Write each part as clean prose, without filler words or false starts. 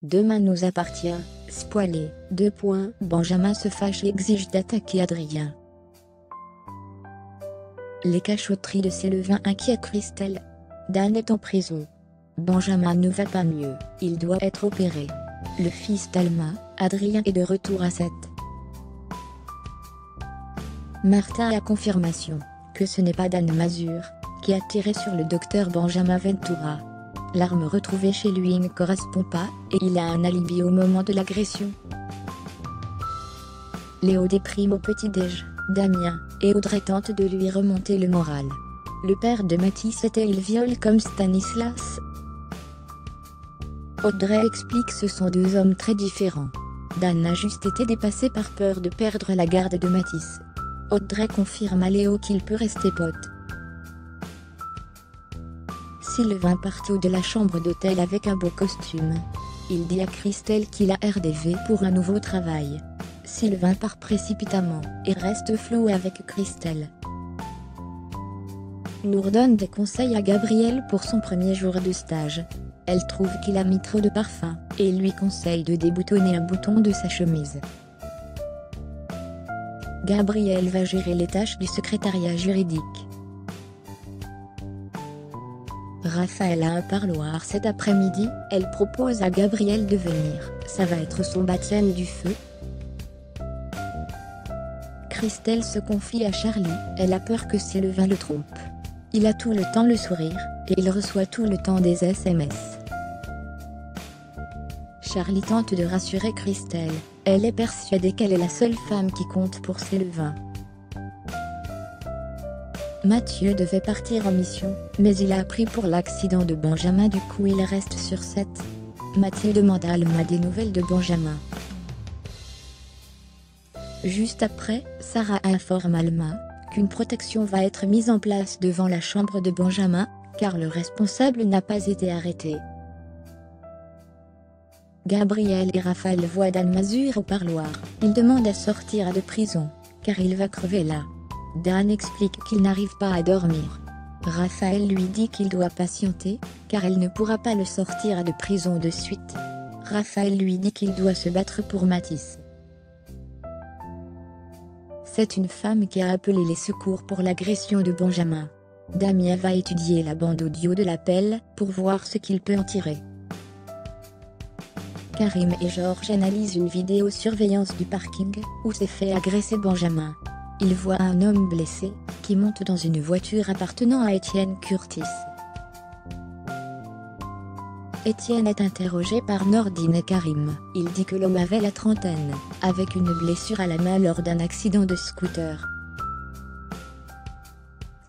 Demain nous appartient, spoilé, Benjamin se fâche et exige d'attaquer Adrien. Les cachotteries de Sylvain inquiètent Christelle. Dan est en prison. Benjamin ne va pas mieux, il doit être opéré. Le fils d'Alma, Adrien est de retour à 7. Martha a confirmation que ce n'est pas Dan Mazur qui a tiré sur le docteur Benjamin Ventura. L'arme retrouvée chez lui ne correspond pas et il a un alibi au moment de l'agression. Léo déprime au petit-déj. Damien et Audrey tentent de lui remonter le moral. Le père de Mathis était-il viol comme Stanislas? Audrey explique que ce sont deux hommes très différents. Dan a juste été dépassé par peur de perdre la garde de Mathis. Audrey confirme à Léo qu'il peut rester pote. Sylvain part de la chambre d'hôtel avec un beau costume. Il dit à Christelle qu'il a RDV pour un nouveau travail. Sylvain part précipitamment et reste flou avec Christelle. Nour donne des conseils à Gabriel pour son premier jour de stage. Elle trouve qu'il a mis trop de parfum et lui conseille de déboutonner un bouton de sa chemise. Gabriel va gérer les tâches du secrétariat juridique. Raphaël a un parloir cet après-midi, elle propose à Gabriel de venir, ça va être son baptême du feu. Christelle se confie à Charlie, elle a peur que Sylvain le trompe. Il a tout le temps le sourire, et il reçoit tout le temps des SMS. Charlie tente de rassurer Christelle, elle est persuadée qu'elle est la seule femme qui compte pour Sylvain. Mathieu devait partir en mission, mais il a appris pour l'accident de Benjamin, du coup il reste sur 7. Mathieu demande à Alma des nouvelles de Benjamin. Juste après, Sarah informe Alma qu'une protection va être mise en place devant la chambre de Benjamin, car le responsable n'a pas été arrêté. Gabriel et Raphaël voient Dan Mazur au parloir, il demande à sortir de prison, car il va crever là. Dan explique qu'il n'arrive pas à dormir. Raphaël lui dit qu'il doit patienter, car elle ne pourra pas le sortir de prison de suite. Raphaël lui dit qu'il doit se battre pour Mathis. C'est une femme qui a appelé les secours pour l'agression de Benjamin. Damien va étudier la bande audio de l'appel, pour voir ce qu'il peut en tirer. Karim et Georges analysent une vidéosurveillance du parking, où s'est fait agresser Benjamin. Ils voient un homme blessé, qui monte dans une voiture appartenant à Étienne Curtis. Étienne est interrogé par Nordine et Karim. Il dit que l'homme avait la trentaine, avec une blessure à la main lors d'un accident de scooter.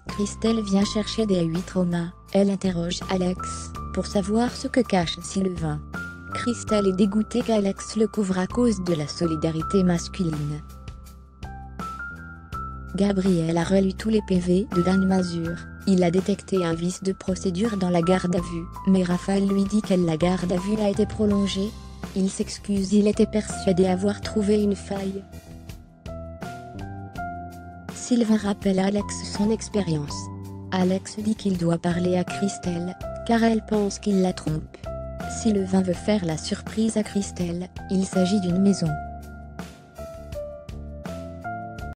Christelle vient chercher des 8 traumas, elle interroge Alex, pour savoir ce que cache Sylvain. Christelle est dégoûtée qu'Alex le couvre à cause de la solidarité masculine. Gabriel a relu tous les PV de Dan Mazur. Il a détecté un vice de procédure dans la garde à vue, mais Raphaël lui dit que la garde à vue a été prolongée. Il s'excuse, il était persuadé avoir trouvé une faille. Sylvain rappelle à Alex son expérience. Alex dit qu'il doit parler à Christelle, car elle pense qu'il la trompe. Sylvain veut faire la surprise à Christelle, il s'agit d'une maison.